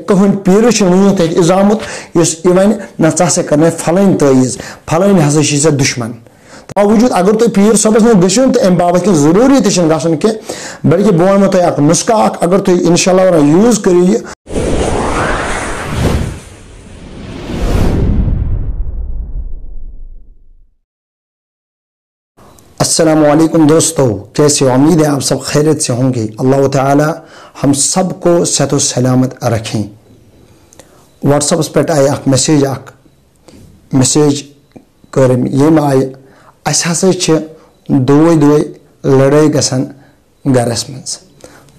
کہن پیر ونت ازامت اس یہ ون نا ژا کرنے فلن تعیز فلن ہسا چھ ژے دشمن باوجود اگر تھی پیر صبس نش گھو تو ام بابت ضروری تہ گھن کی بلکہ بہ ونو تہ اخ نسخہ اگر تھی انشاء اللہ یوز کرو یہ السلام علیکم دوستو، کیسے ہو؟ امید ہے آپ سب خیریت سے ہوں گے۔ اللہ تعالی ہم سب کو صحت و سلامت رکھیں۔ واٹس ایپس پہ آئی اخ میسیج کرم یم آئی اس ہسا دوے لڑائی گژھان گرس مز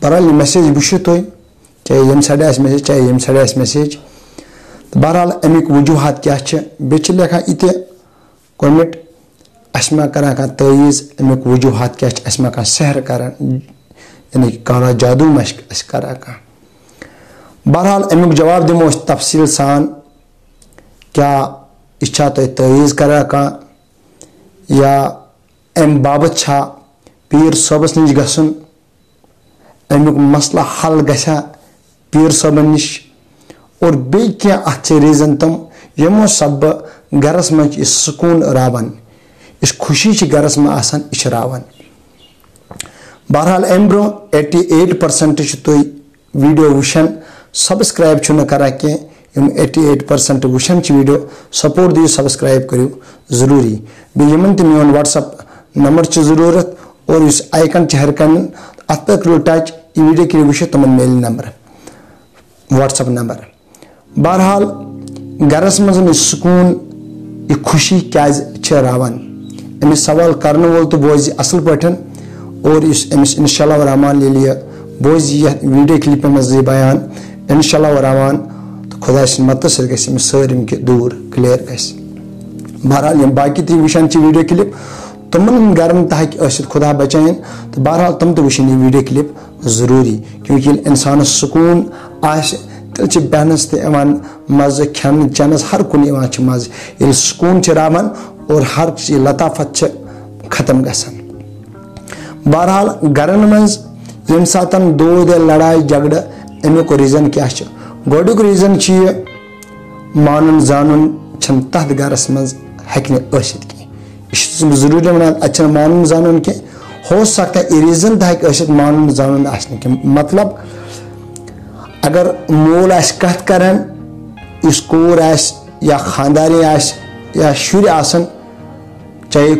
بہرحال یہ میسیج وچھو تھی چاہے یم سائڈ آس میسیج چاہے یم سائڈ آس میسیج بہرحال امیک وجوہات کیا بیٚیہِ چھِ لیکھان یتہِ گۄڈنِچ اس ما کران کان تعیز امیک وجوہات کیا اس ما کان سحر کران یعنی کالا جادو مشق اس کران کان بہرحال امیک جواب دمو تفصیل سان کیا اچھا تو تعیز کران کان یا ام بابت چھا پیر صٲبس نش گژھُن امیک مسئلہ حل گژھا پیر صٲبن نش اور بیٚیہِ کینٛہہ اتھ چھِ ریزن تم یمو سببہٕ گرس منٛز چھِ سکوٗن راوان اس خوشی چھ گرس میں آسان یہ راوان بہرحال ام برو 88% تھی ویڈیو وچھان سبسکرائب چھو کران کی 88% وچھان ویڈیو سپورٹ دیو سبسکرائب کرو ضروری بیمن تہ میون واٹس ایپ نمبر چھ ضرورت اور اس آئیکن چھ ہر کن ات پہ کرو ٹچ یہ ویڈیو کرو وچھو تمن میل نمبر واٹس ایپ نمبر بہرحال گرس مز سکون یہ خوشی کیاز چھ راوان امس سوال کرنے وول تو بوزی اصل پٹھن اور اس امس انشاء اللہ الرحمن یہ بوزی یہ ویڈیو کلپ مز بیان انشاء اللہ الرحمن تو خدا سن مدد سۭتۍ گژھِ امس سٲرِم کینٛہہ دوٗر کلیئر گژھِ بہرحال یم باقی تہِ وٕچھان چھِ ویڈیو کلپ تمن گرن تہ ہیٚکہِ ٲسِتھ خدا بچٲیِن تو بہرحال تم تہِ وٕچھن یہ ویڈیو کلپ ضروری کیونکہ ییٚلہِ انسانس سکوٗن آسہِ تیٚلہِ چھِ بیہنس تہِ یِوان مزٕ کھٮ۪نہٕ چٮ۪نس ہر کُنہِ یِوان چھِ مزٕ ییٚلہِ سکوٗن چھِ راوان اور ہر چیز لطافت ختم گژھان بہرحال گرن مز یم ساتن دود لڑائی جھگڑ امیک ریزن کیا گوڈیک ریزن یہ مانن زانن چھن تحت گرس مز ہیٚکہِ ٲسِتھ کینٛہہ یہ ضروری ونان اتھ مانن زانن کی ہو سکتا ہے یہ ریزن تہ ہیٚکہِ ٲسِتھ مانن زانن آسنہٕ کینٛہہ مطلب اگر مول آسہِ کتھ کران یُس کوٗر آسہِ یا خاندارین آسہِ یا شُرۍ آسن چاہے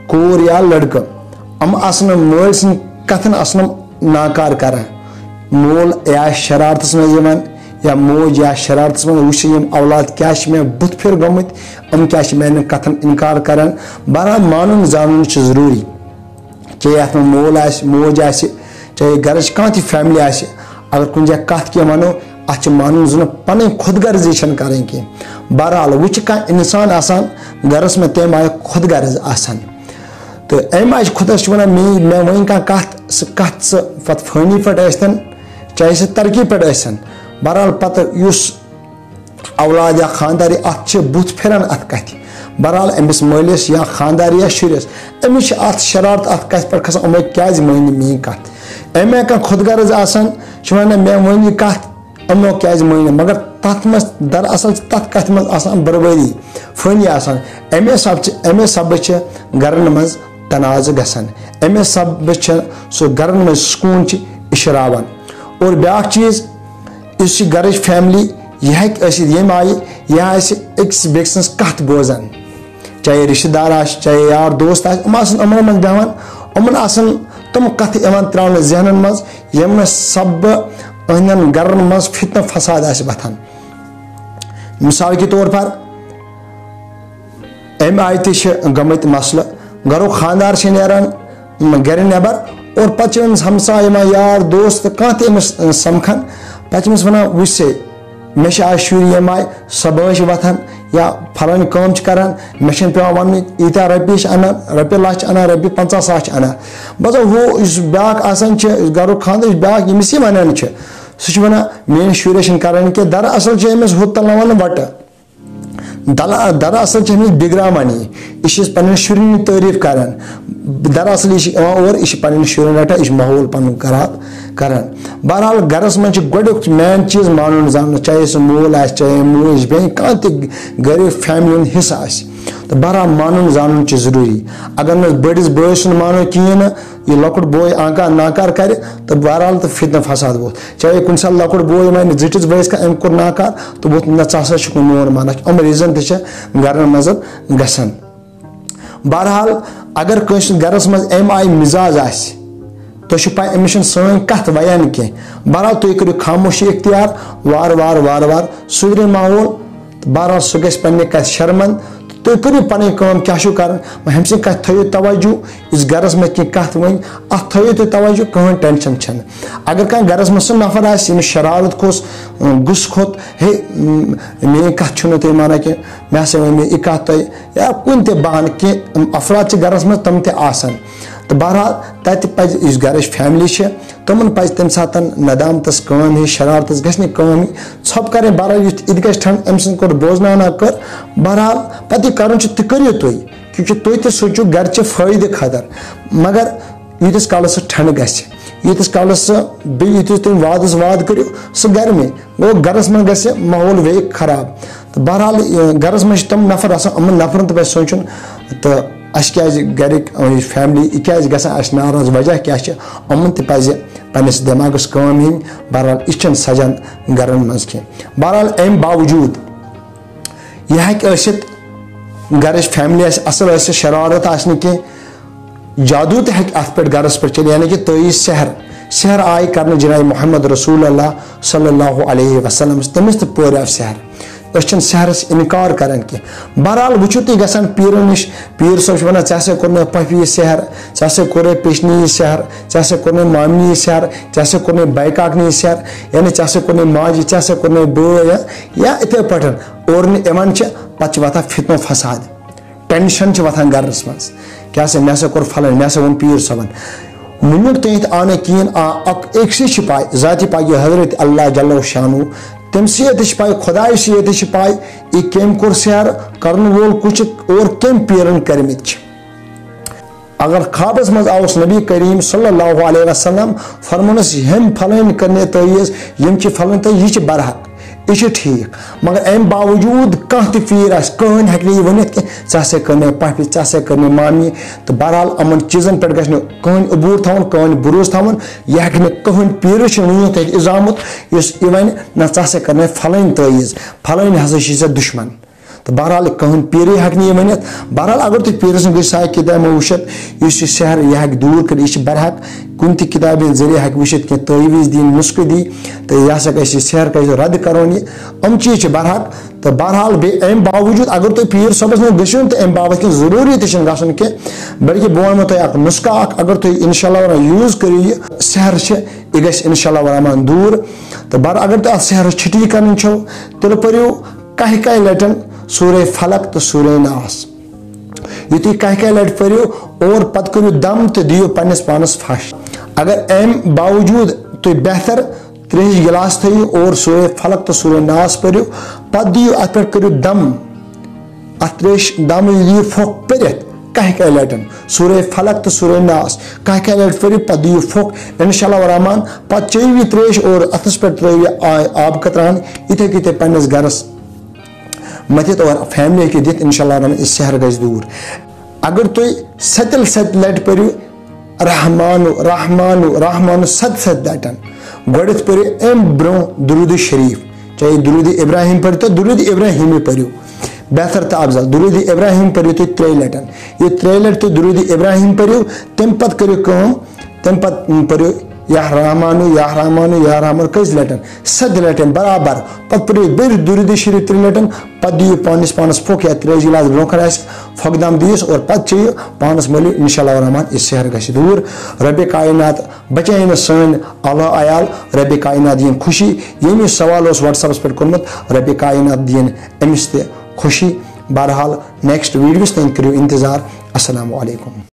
کور یا لڑکہ ام آسن مول سن کتن آسن ناکار کران مول یا شرارتس من یا موج یا شرارتس من وچھ یم اولاد کیا میں بت پھر گمت ام کیا میان کتن انکار کران بہرحال مانن زانن ضروری چاہے ات مول آس موج آس چاہے گرچ کانٛہہ تہِ فیملی آس اگر کُنہِ جایہِ کتھ کینٛہہ ونو اتھ مانن زن پنٕنۍ خود غرضی چھنہٕ کرٕنۍ کینٛہہ بہرحال وچھ کانٛہہ انسان آسان گرس میں تمہِ آیہِ خود غرض آسان تو ام آج خدا ونان مےٚ ؤنۍ کانٛہہ کتھ سۄ کتھ سۄ پتہٕ فٲنی پٮ۪ٹھ ٲسۍتن چاہے سۄ ترقی پٮ۪ٹھ ٲسِن بہرحال پتہٕ یُس اولاد یا خاندار اتھ چھِ بُتھ پھران اتھ کتھِ بہرحال أمِس مٲلِس یا خاندار یا شُرِس أمِس چھِ اتھ شرارت اتھ کتھِ پٮ۪ٹھ کھسان یِمو کیازِ مٲنۍ نہٕ میٲنۍ کتھ أمۍ کانٛہہ خود غرض آسان چھُ ونان مےٚ ؤنۍ یہِ کتھ یِمو کیازِ مٲنۍ نہٕ مگر تتھ منٛز دراصل چھِ تتھ کتھِ منٛز آسان بربٲدی فٲنی آسان امے سببہٕ چھِ گرن منٛز تنازٕ گژھان امے سببہٕ چھِ سُہ گرن منٛز سکوٗن چھِ اِشراوان اور بیاکھ چیٖز یُس یہِ گرٕچ فیملی یہِ ہیٚکہِ ٲسِتھ ییٚمہِ آیہِ یہِ آسہِ أکِس بیٚکہِ سٕنٛز کتھ بوزان چاہے رشتہٕ دار آسہِ چاہے یار دوست آسہِ یِم آسن یِمن منٛز بیٚہوان یِمن آسن تِم کتھٕ یِوان تراونہٕ ذہنن منٛز ییٚمہِ سببہٕ أہندٮ۪ن گرن منٛز فتنہٕ فساد آسہِ وتھان مثال کے طور پر امہِ آیہِ تہِ چھِ گٔمٕتۍ مسلہٕ گرُک خاندار چھِ نیران گرِ نٮ۪بر اور پتہٕ چھِ أمِس ہمساے یِوان یار دوست کانٛہہ تہِ أمِس سمکھان پتہٕ چھِ أمِس ونان وٕچھ سا مےٚ چھِ آز شُرۍ ییٚمہِ آیہِ صبحٲے چھِ وتھان یا فلٲنۍ کٲم چھِ کران مےٚ چھِنہٕ پیٚوان وَننُے ییٖتیاہ رۄپیہِ چھِ انان رۄپیہِ لچھ انان رۄپیہِ 50,000 چھِ انان بہٕ دَپہٕ ہُہ یُس بیاکھ آسان چھِ یُس گرُک خاندار یُس بیاکھ ییٚمِس یہِ ونان چھِ سُہ چھُ ونان میٲنۍ شُرۍ چھِنہٕ کران کینٛہہ دراصل چھِ أمِس ہُہ تلناوان وٹہٕ دراصل بگرامان یہ پن شرین تعریف کران دراصل یہ اور یہ پن شرین رٹان یہ ماحول پن خراب کران. بہرحال گرس من گوڈیک مین چیز مان زان چاہے سہ مول آ چاہے موج بین کھانا تہ گھر فیملی ہند حصہ آ تو بہرحال مان زان ضروری. اگر بڑس بٲے سن مانو کہین یہ لۄکُٹ بوے آنکار ناکار کرِ تو بہرحال تو فتنہ فساد ووت. چاہے کُنہِ ساتہٕ لۄکُٹ بوے ونہِ زِٹھِس بٲیِس أمۍ کوٚر ناکار تو ووت نہ ژٕ ہسا چھُکھ میون مانان یِم ریٖزن تہِ چھِ گرن منٛز گژھان. بہرحال اگر کٲنٛسہِ گرس منٛز أمۍ آیہِ مِزاج آسہِ تۄہہِ چھُ پاے أمِس چھنہٕ سٲنۍ کتھ ویان کینٛہہ. بہرحال تُہۍ کٔرِو خاموشی اختیار وارٕ وارٕ سُدرِ ماحول تہٕ بہرحال سُہ گژھِ پننہِ کتھِ شرمند. تُہۍ کٔرِو پنٕنۍ کٲم کیاہ چھُو کران ہُمہِ سٕنٛدِ کتھِ تھٲیِو توجہ یُس گرس منٛز کینٛہہ کتھ ؤنۍ اتھ تھٲیِو تُہۍ توجہ کٕہٕنۍ ٹینشن چھنہٕ. اگر کانٛہہ گرس منٛز سُہ نفر آسہِ ییٚمِس شرارت کھوٚس غُصہٕ کھوٚت ہے میٲنۍ کتھ چھُو نہٕ تُہۍ مانان کینٛہہ مےٚ ہسا ؤنۍ مےٚ یہِ کتھ تۄہہِ یا کُنہِ تہِ بہانہٕ کینٛہہ افراد چھِ گرس منٛز تِم تہِ آسان تو بہرحال تتہِ پزِ یُس گرٕچ فیملی چھِ تِمن پزِ تمہِ ساتہٕ ندامتس کٲم ہِش شرارتس گژھِ نہٕ کٲم ژھۄپہٕ کرٕنۍ. بہرحال یُتھ اِتہِ گژھِ ٹھنڈ أمۍ سٕنٛدۍ کوٚر بوزناونا کٔر بہرحال پتہٕ یہِ کرُن چھُ تہِ کٔرِو تُہۍ کیونکہِ تُہۍ تہِ سوٗنٛچِو گرچہِ فٲیدٕ خٲطرٕ مگر ییٖتِس کالس سُہ ٹھنڈ گژھِ ییٖتِس کالس سُہ بیٚیہِ یُتھُے تُہۍ وادس واد کٔرِو سُہ گرمی گوٚو گرس منٛز گژھِ ماحول بیٚیہِ خراب. تہٕ بہرحال گرس منٛز چھِ تِم نفر آسان یِمن نفرن تہِ پزِ سونٛچُن تہٕ اَسہِ کیازِ گرِکۍ فیملی یہِ کیازِ گژھان اَسہِ ناراض وجہ کیاہ چھِ یِمن تہِ پزِ پننس دٮ۪ماغس کٲم ہِنۍ. بہرحال یہِ چھنہٕ سجان گرن منٛز کینٛہہ. بہرحال امہِ باوجوٗد یہِ ہیٚکہِ ٲسِتھ گرٕچ فیملی آسہِ اصل ٲسِتھ شرارت آسہِ نہٕ کینٛہہ جادوٗ تہِ ہیٚکہِ اتھ پٮ۪ٹھ گرس پٮ۪ٹھ چلِتھ یعنی کہِ تٲیٖز سحر آیہِ کرنہٕ جناب محمد رسول اللہ صلی اللہ علیہ وسلم تٔمِس تہِ پوریو سحر. أسۍ چھِنہٕ سحرس انکار کران کینٛہہ. بہرحال وٕچھِو تُہۍ گژھان پیٖرن نِش پیٖر صٲب چھُ ونان ژےٚ ہسا کوٚرنَے پۄپھِ یہِ سحر ژےٚ ہسا کوٚرے پیچنہِ یہِ سحر ژےٚ ہسا کوٚرنَے مامنہِ یہِ سحر ژےٚ ہسا کوٚرنَے بایہِ کاکنہِ یہِ سحر یعنی ژےٚ ہسا کوٚرنَے ماجہِ ژےٚ ہسا کوٚرنَے بٲے یا یِتھے پٲٹھۍ اور نہٕ یِوان چھِ پتہٕ چھِ وۄتھان فتنو فساد ٹینشن چھِ وۄتھان گرس منٛز کیاہ سا مےٚ ہسا کوٚر فلٲنۍ مےٚ ہسا ووٚن پیٖر صٲبن وُنیُک تانۍ آو نہٕ کِہینۍ اکھ أکسٕے چھِ پاے ذاتِ پاک حضرت اللہ جل شانو تٔمسٕے یٲتۍ چھِ پاے خۄدایس یٲتۍ چھِ پاے یہِ کٔمۍ کوٚر سحر کرن وول کُس چھُ اور کٔمۍ پیٖرن کٔرمٕتۍ چھِ. اگر خوابس منٛز آوُس نبی کریم صلی اللہ علیہ وسلم فرمونس ہُمۍ فلٲنۍ کٔرنَے تٲیٖز یِم چھِ فلٲنۍ تٲیٖز یہِ چھِ برحق یہ ٹھیک مگر امہ باوجود کانٛہہ تہِ پیٖر آسہِ کٕہٕنۍ ہیٚکہِ نہٕ یہِ ؤنِتھ کہِ ژےٚ ہسا کٔرنَے پۄپھِ ژےٚ ہسا کٔرنَے مامنہِ تہٕ بہرحال یِمن چیٖزن پٮ۪ٹھ گژھِ نہٕ کٕہٕنۍ عبوٗر تھاوُن کٕہٕنۍ بروسہٕ تھاوُن یہِ ہیٚکہِ نہٕ کٕہٕنۍ پیٖرٕ چھُنہٕ وٕنیُک تانۍ اِزامُت یُس یہِ وَنہِ نہ ژٕ ہسا کٔرنَے فلٲنۍ تٲیٖز فلٲنۍ ہسا چھِ ژےٚ دُشمن تو بہرحال کٕہٕنۍ پیٖرٕے ہیٚکہِ نہٕ یہِ ؤنِتھ. بہرحال اگر تُہۍ پیٖرٕ سٕنٛدۍ سایہِ کِتابہِ منٛز وٕچھِتھ یُس یہِ سحر یہِ ہیٚکہِ دوٗر کٔرِتھ یہِ چھِ برحق کُنہِ تہِ کِتابہِ ہِنٛدۍ ذٔریعہٕ ہیٚکہِ وٕچھِتھ کینٛہہ تٲویٖز دِنۍ نُسخہٕ دی تہٕ یہِ ہسا گژھِ یہِ سحر گژھِ رد کرُن یہِ یِم چیٖز چھِ برحق. تہٕ بہرحال بیٚیہِ امہِ باوجوٗد اگر تُہۍ پیٖر صٲبس نِش گٔژھِو تہٕ امہِ باپتھ کینٛہہ ضروٗری تہِ چھُنہٕ گژھُن کینٛہہ بلکہِ بہٕ وَنہو تۄہہِ اکھ نُسخہٕ اکھ اگر تُہۍ انشاء اللہ رحمان یوٗز کٔرِو یہِ سحر چھِ یہِ گژھِ انشاء اللہ رحمان دوٗر. تہٕ بہرحال اگر تۄہہِ اتھ سحرس چھُٹی کرٕنۍ چھو تیٚلہِ پٔرِو کاہہِ لٹہِ سورہ فلق تہٕ سورہ ناس یُتھُے کاہہِ لٹہِ پٔرِو اور پتہٕ کٔرِو دم تہٕ دِیِو پننِس پانس پھش. اگر امہِ باوجوٗد تُہۍ بہتر 30 گِلاس تھٲیِو اور سورہ فلق تہٕ سورہ ناس پٔرِو پتہٕ دِیِو اتھ پٮ۪ٹھ کٔرِو دم اتھ ترٛیش دم دِیِو پھۄکھ پٔرِتھ کاہہِ لٹہِ سورہ فلق تہٕ سورہ ناس کاہہِ لٹہِ پٔرِو پتہٕ دِیِو پھۄکھ انشاء اللہ رحمان پتہٕ چیٚیِو یہِ ترٛیش اور اتھس پٮ۪ٹھ ترٲیِو یہِ آبہٕ قطران یِتھے کٔنۍ تُہۍ پننِس گرس مٔتھِتھ اور فیملی ہیٚکِو دِتھ انشاء اللہ رحمان یہِ سحر گژھِ دوٗر. اگر تُہۍ 7 لٹہِ پٔرِو رحمانو 7 لٹن گۄڈٕنیتھ پٔرِو امہِ برونٛہہ درود شریف چاہے درود ابراہیم پٔرِو تہٕ درود ابراہیمی پٔرِو بہتر تہٕ افضل درود ابراہیم پٔرِو تُہۍ 3 لٹن یہِ 3 لٹہِ تُہۍ درود ابراہیم پٔرِو تمہِ پتہٕ کٔرِو کٲم تمہِ پتہٕ پٔرِو یا رحمانو کٔژِ لٹن 7 لٹن برابر پتہٕ پٔرِو بیٚیہِ درود شریف 3 لٹن پتہٕ دِیِو پانس پھۄکھ یا ترٛیش گِلاس برونٛہہ کَنہِ آسہِ پھۄکھ دم دِیِس اور پتہٕ چیٚیِو پانس مٔلِو انشاء اللہ رحمان یہِ سحر گژھِ دوٗر. ربِ کاینات بچٲیِن سٲنۍ اعلیٰ عیال ربِ کاینات دِیِن خوشی ییٚمۍ یہِ سوال اوس وٹس ایپس پٮ۪ٹھ کوٚرمُت ربِ کاینات دِیِن أمِس تہِ خوشی. بہرحال نیکسٹ ویڈیوس تانۍ کٔرِو انتظار. السلام علیکم.